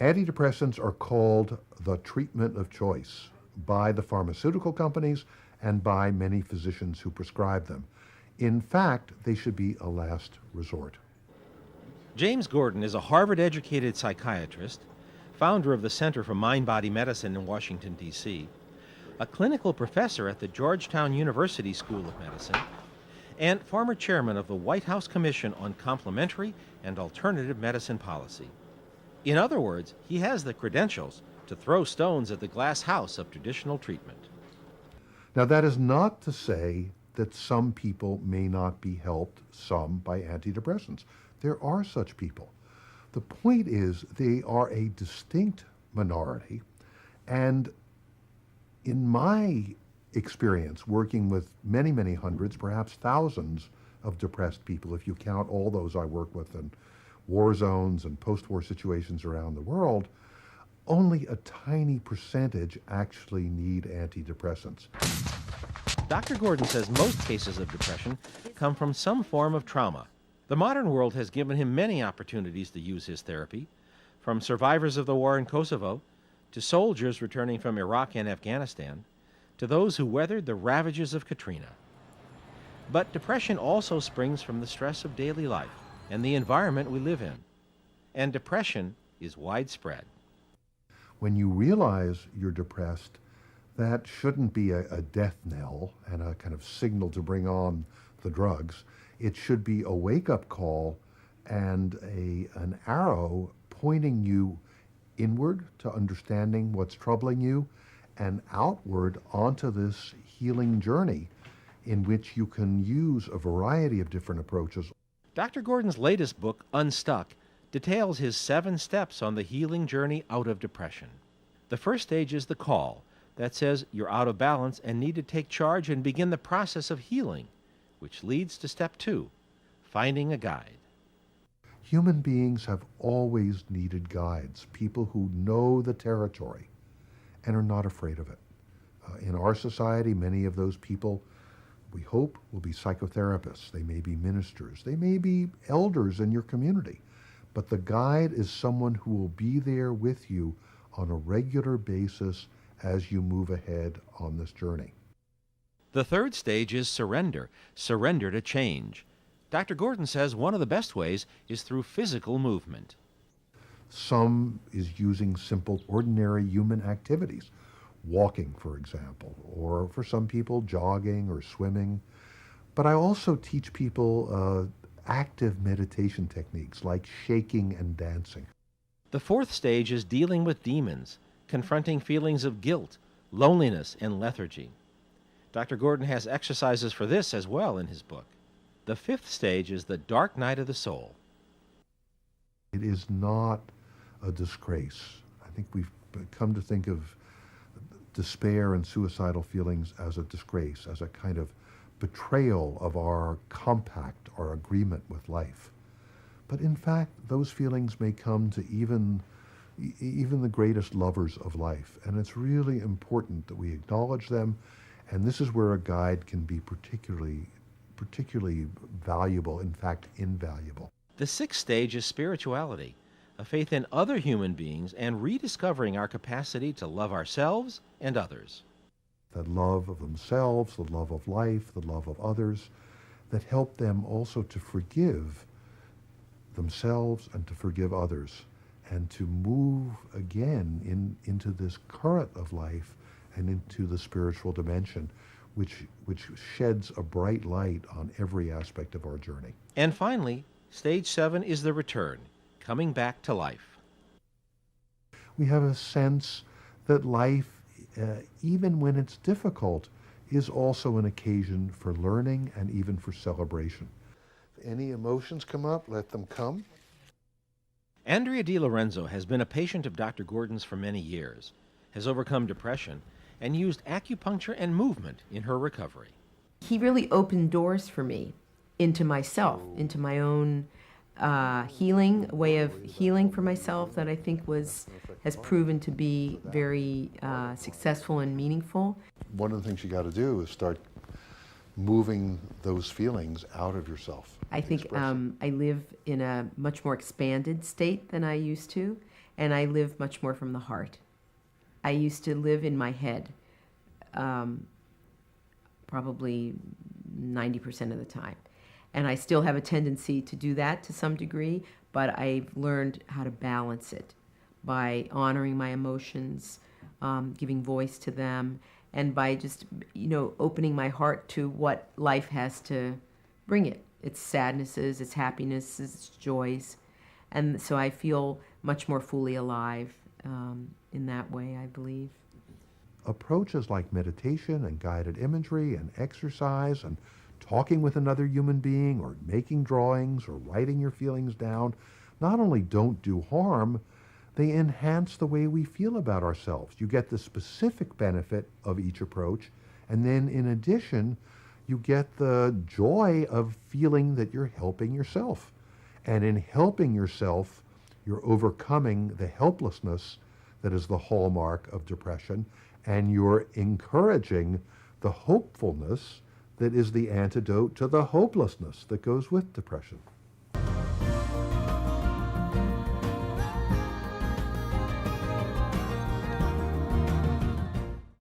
Antidepressants are called the treatment of choice by the pharmaceutical companies and by many physicians who prescribe them. In fact, they should be a last resort. James Gordon is a Harvard-educated psychiatrist, founder of the Center for Mind-Body Medicine in Washington, D.C., a clinical professor at the Georgetown University School of Medicine, and former chairman of the White House Commission on Complementary and Alternative Medicine Policy. In other words, he has the credentials to throw stones at the glass house of traditional treatment. Now, that is not to say that some people may not be helped, some by antidepressants. There are such people. The point is they are a distinct minority, and in my experience working with many, many hundreds, perhaps thousands of depressed people, if you count all those I work with in war zones and post-war situations around the world, only a tiny percentage actually need antidepressants. Dr. Gordon says most cases of depression come from some form of trauma. The modern world has given him many opportunities to use his therapy, from survivors of the war in Kosovo to soldiers returning from Iraq and Afghanistan, to those who weathered the ravages of Katrina. But depression also springs from the stress of daily life and the environment we live in. And depression is widespread. When you realize you're depressed, that shouldn't be a death knell and a kind of signal to bring on the drugs. It should be a wake-up call and an arrow pointing you inward to understanding what's troubling you and outward onto this healing journey in which you can use a variety of different approaches. Dr. Gordon's latest book, Unstuck, details his 7 steps on the healing journey out of depression. The first stage is the call that says you're out of balance and need to take charge and begin the process of healing, which leads to step 2, finding a guide. Human beings have always needed guides, people who know the territory and are not afraid of it. In our society, many of those people, we hope, will be psychotherapists. They may be ministers. They may be elders in your community. But the guide is someone who will be there with you on a regular basis as you move ahead on this journey. The third stage is surrender to change. Dr. Gordon says one of the best ways is through physical movement. Some is using simple, ordinary human activities, walking, for example, or for some people, jogging or swimming. But I also teach people active meditation techniques like shaking and dancing. The fourth stage is dealing with demons, confronting feelings of guilt, loneliness, and lethargy. Dr. Gordon has exercises for this as well in his book. The fifth stage is the dark night of the soul. It is not a disgrace. I think we've come to think of despair and suicidal feelings as a disgrace, as a kind of betrayal of our compact, our agreement with life. But in fact, those feelings may come to even the greatest lovers of life. And it's really important that we acknowledge them. And this is where a guide can be particularly valuable, in fact, invaluable. The sixth stage is spirituality, a faith in other human beings and rediscovering our capacity to love ourselves and others. That love of themselves, the love of life, the love of others, that help them also to forgive themselves and to forgive others, and to move again into this current of life and into the spiritual dimension, which sheds a bright light on every aspect of our journey. And finally, stage 7 is the return, coming back to life. We have a sense that life, even when it's difficult, is also an occasion for learning and even for celebration. If any emotions come up, let them come. Andrea DiLorenzo has been a patient of Dr. Gordon's for many years, has overcome depression, and used acupuncture and movement in her recovery. He really opened doors for me into myself, into my own healing, a way of healing for myself that I think has proven to be very successful and meaningful. One of the things you got to do is start moving those feelings out of yourself. I think I live in a much more expanded state than I used to, and I live much more from the heart. I used to live in my head, probably 90% of the time. And I still have a tendency to do that to some degree, but I've learned how to balance it by honoring my emotions, giving voice to them, and by just, opening my heart to what life has to bring it. Its sadnesses, its happinesses, its joys. And so I feel much more fully alive in that way, I believe. Approaches like meditation and guided imagery and exercise and talking with another human being or making drawings or writing your feelings down not only don't do harm, they enhance the way we feel about ourselves. You get the specific benefit of each approach, and then in addition, you get the joy of feeling that you're helping yourself. And in helping yourself, you're overcoming the helplessness that is the hallmark of depression, and you're encouraging the hopefulness that is the antidote to the hopelessness that goes with depression.